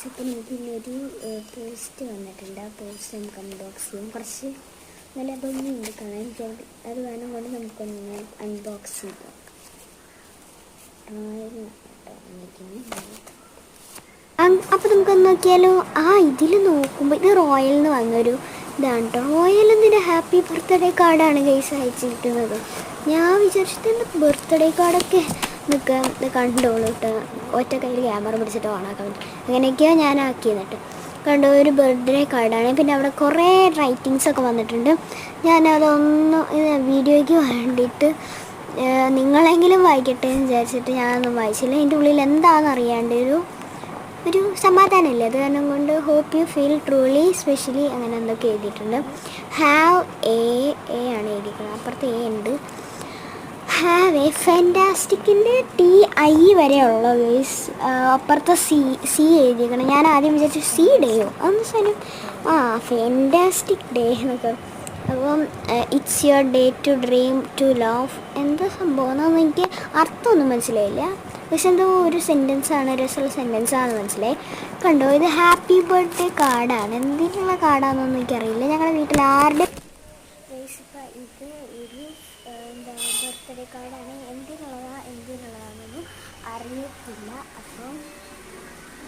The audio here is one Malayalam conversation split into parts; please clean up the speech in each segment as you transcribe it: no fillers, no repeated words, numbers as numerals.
ഗൈസ്, അപ്പോൾ നമുക്ക് ഇന്നൊരു പോസ്റ്റ് വന്നിട്ടുണ്ട്. ആ പോസ്റ്റ് നമുക്ക് അൺബോക്സ് ചെയ്യാം. കുറച്ച് നല്ല ഭംഗിയുണ്ട് കാണാൻ. അത് വേണം കൊണ്ട് നമുക്കൊന്ന് അൺബോക്സ് ചെയ്യാം. അപ്പോൾ നമുക്കൊന്ന് നോക്കിയാലോ. ഇതിൽ നോക്കുമ്പോൾ ഇത് റോയൽ എന്ന് വന്നൊരു ഇതാണ് കേട്ടോ. റോയൽ എന്നൊരു ഹാപ്പി ബർത്ത്ഡേ കാർഡാണ് ഗൈസ് അയച്ചിരിക്കുന്നത്. ഞാൻ വിചാരിച്ചിട്ട് ബർത്ത്ഡേ കാർഡൊക്കെ നിൽക്കാം ഇത് കണ്ടോളൂ കേട്ടോ. ഒറ്റ കയ്യിൽ ക്യാമറ പിടിച്ചിട്ട് ഓണാക്കാൻ പറ്റും. അങ്ങനെയൊക്കെയോ ഞാൻ ആക്കിയെന്നിട്ട് കണ്ടോ. ഒരു ബർത്ത്ഡേ കാർഡാണ്. പിന്നെ അവിടെ കുറേ റൈറ്റിങ്സൊക്കെ വന്നിട്ടുണ്ട്. ഞാനതൊന്ന് വീഡിയോയ്ക്ക് വേണ്ടിയിട്ട് നിങ്ങളെങ്കിലും വായിക്കട്ടെ എന്ന് വിചാരിച്ചിട്ട് ഞാനൊന്നും വായിച്ചില്ല. അതിൻ്റെ ഉള്ളിൽ എന്താണെന്ന് അറിയാണ്ട് ഒരു സമാധാനമില്ല. അത് കാരണം കൊണ്ട് hope you feel truly specially അങ്ങനെ എന്തൊക്കെ എഴുതിയിട്ടുണ്ട്. ഹാവ് എ ആണ് എഴുതിയിരിക്കുന്നത്. അപ്പുറത്ത് എ ഉണ്ട്. ഹാവ് എ ഫാൻറ്റാസ്റ്റിക്കിൻ്റെ TI വരെ ഉള്ള ഗൈസ്. അപ്പുറത്തെ സി എഴുതിയിരിക്കണം. ഞാൻ ആദ്യം വിചാരിച്ചു സി ഡേയോ അതൊന്നും ശരി. ഫാൻറ്റാസ്റ്റിക് ഡേ എന്നൊക്കെ. അപ്പം it's your day to dream to love എന്താ സംഭവം എന്നൊന്നും എനിക്ക് അർത്ഥമൊന്നും മനസ്സിലായില്ല. പക്ഷെ എന്തോ ഒരു സെൻറ്റൻസാണ്, രസമുള്ള സെൻറ്റൻസാണെന്ന് മനസ്സിലായി. കണ്ടോ, ഇത് ഹാപ്പി ബർത്ത്ഡേ കാർഡാണ്. എന്തിനുള്ള കാർഡാണെന്നൊന്നും എനിക്കറിയില്ല. ഞങ്ങളുടെ വീട്ടിൽ ആരുടെ ഇത് ഒരു ബർത്ത്ഡേ കാർഡാണ്. എന്തിനുള്ളതാണെന്നൊന്നും അറിയത്തില്ല. അപ്പം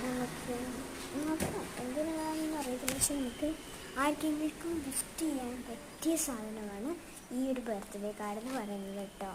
നമുക്ക് നോക്കാം എന്തിനുള്ളതാണെന്നൊന്നും അറിയത്തില്ല. പക്ഷെ നമുക്ക് ആർക്കെങ്കിലും ഗിഫ്റ്റ് ചെയ്യാൻ പറ്റിയ സാധനമാണ് ഈ ഒരു ബർത്ത്ഡേ കാർഡ് എന്ന് പറയുന്നത് കേട്ടോ.